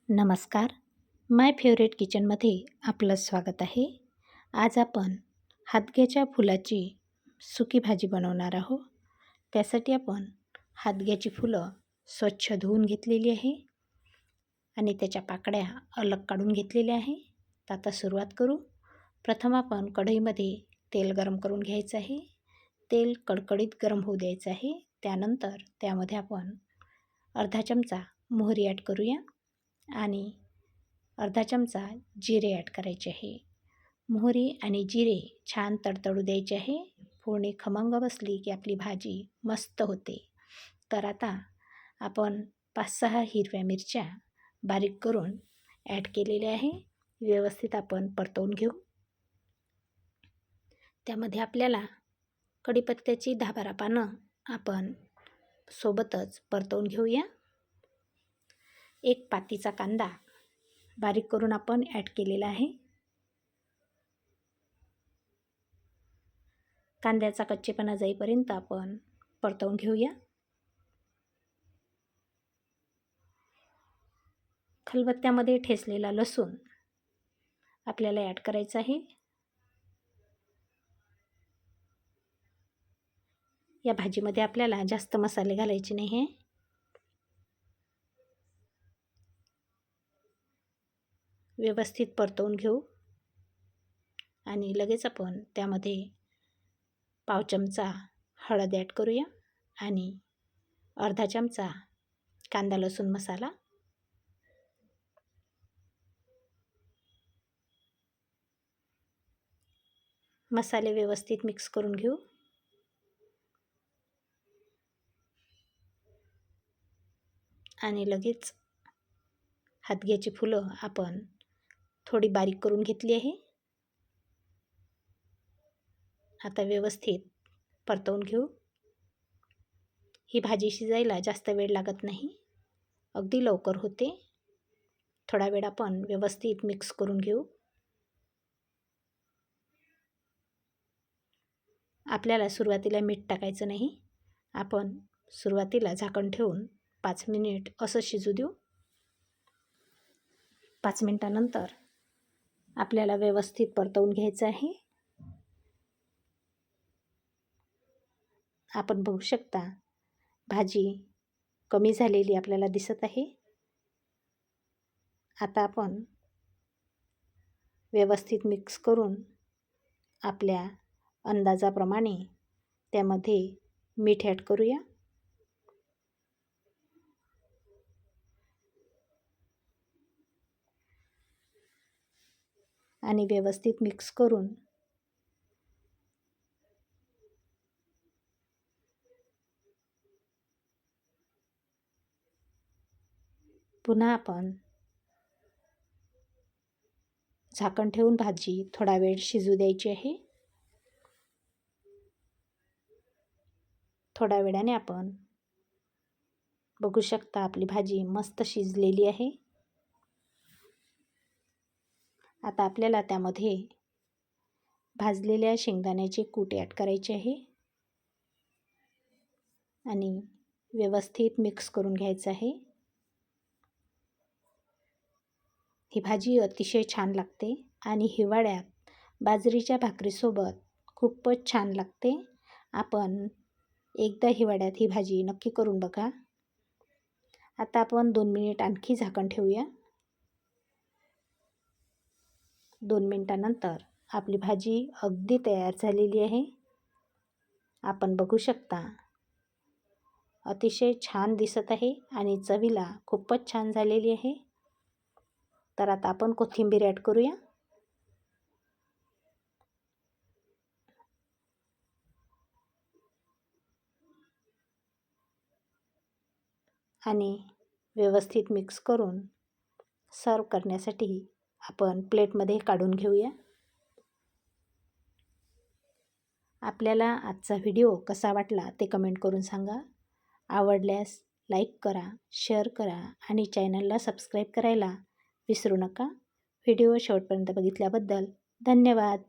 नमस्कार. माय फेवरेट किचनमध्ये आपलं स्वागत आहे. आज आपण हादग्याच्या फुलाची सुकी भाजी बनवणार आहोत. त्यासाठी आपण हादग्याची फुलं स्वच्छ धुवून घेतलेली आहे आणि त्याच्या पाकळ्या अलग काढून घेतलेल्या आहे. तर आता सुरुवात करू. प्रथम आपण कढईमध्ये तेल गरम करून घ्यायचं आहे. तेल कडकडीत गरम होऊ द्यायचं आहे. त्यानंतर त्यामध्ये आपण अर्धा चमचा मोहरी ॲड करूया आणि अर्धा चमचा जिरे ॲड करायचे आहे. मोहरी आणि जिरे छान तडतडू द्यायचे आहे. फोडणी खमंग बसली की आपली भाजी मस्त होते. तर आता आपण 5-6 हिरव्या मिरच्या बारीक करून ॲड केलेल्या आहे. व्यवस्थित आपण परतवून घेऊ. त्यामध्ये आपल्याला कढीपत्त्याची 10-12 पानं आपण सोबतच परतवून घेऊया. एक पातीचा कांदा बारीक करून आपण ॲड केलेला आहे. कांद्याचा कच्चेपणा जाईपर्यंत आपण परतवून घेऊया. खलबत्त्यामध्ये ठेचलेला लसूण आपल्याला ॲड करायचा आहे. या भाजीमध्ये आपल्याला जास्त मसाले घालायचे नाही आहे. व्यवस्थित परतवून घेऊ आणि लगेच आपण त्यामध्ये पाव चमचा हळद ॲड करूया आणि अर्धा चमचा कांदा लसूण मसाला. मसाले व्यवस्थित मिक्स करून घेऊ. आणि लगेच हादग्याची फुलं आपण थोडी बारीक करून घेतली आहे. आता व्यवस्थित परतवून घेऊ. ही भाजी शिजायला जास्त वेळ लागत नाही, अगदी लवकर होते. थोडा वेळ आपण व्यवस्थित मिक्स करून घेऊ. आपल्याला सुरुवातीला मीठ टाकायचं नाही. आपण सुरुवातीला झाकण ठेवून 5 मिनिट असं शिजू देऊ. 5 मिनिटानंतर आपल्याला व्यवस्थित परतवून घ्यायचं आहे. आपण बघू शकता भाजी कमी झालेली आपल्याला दिसत आहे. आता आपण व्यवस्थित मिक्स करून आपल्या अंदाजाप्रमाणे त्यामध्ये मीठ ॲड करूया. आणि व्यवस्थित मिक्स करून पुन्हा आपण झाकण ठेवून भाजी थोडा वेळ शिजू द्यायची आहे. थोड्या वेळाने आपण बघू शकता आपली भाजी मस्त शिजलेली आहे. आता आपल्याला त्यामध्ये भाजलेल्या शेंगदाण्याचे कूट ॲड करायचे आहे आणि व्यवस्थित मिक्स करून घ्यायचं आहे. ही भाजी अतिशय छान लागते आणि हिवाळ्यात बाजरीच्या भाकरीसोबत खूपच छान लागते. आपण एकदा हिवाळ्यात ही भाजी नक्की करून बघा. आता आपण 2 मिनिट आणखी झाकण ठेवूया. 2 मिनिटानंतर आपली भाजी अगदी तयार झालेली आहे. आपण बघू शकता अतिशय छान दिसत आहे आणि चवीला खूपच छान झालेली आहे. तर आता आपण कोथिंबीर ॲड करूया. आणि व्यवस्थित मिक्स करून सर्व करण्यासाठी आपण प्लेटमध्ये काढून घेऊया. आपल्याला आजचा व्हिडिओ कसा वाटला ते कमेंट करून सांगा. आवडल्यास लाईक करा, शेअर करा आणि चॅनलला सबस्क्राईब करायला विसरू नका. व्हिडिओ शेवटपर्यंत बघितल्याबद्दल धन्यवाद.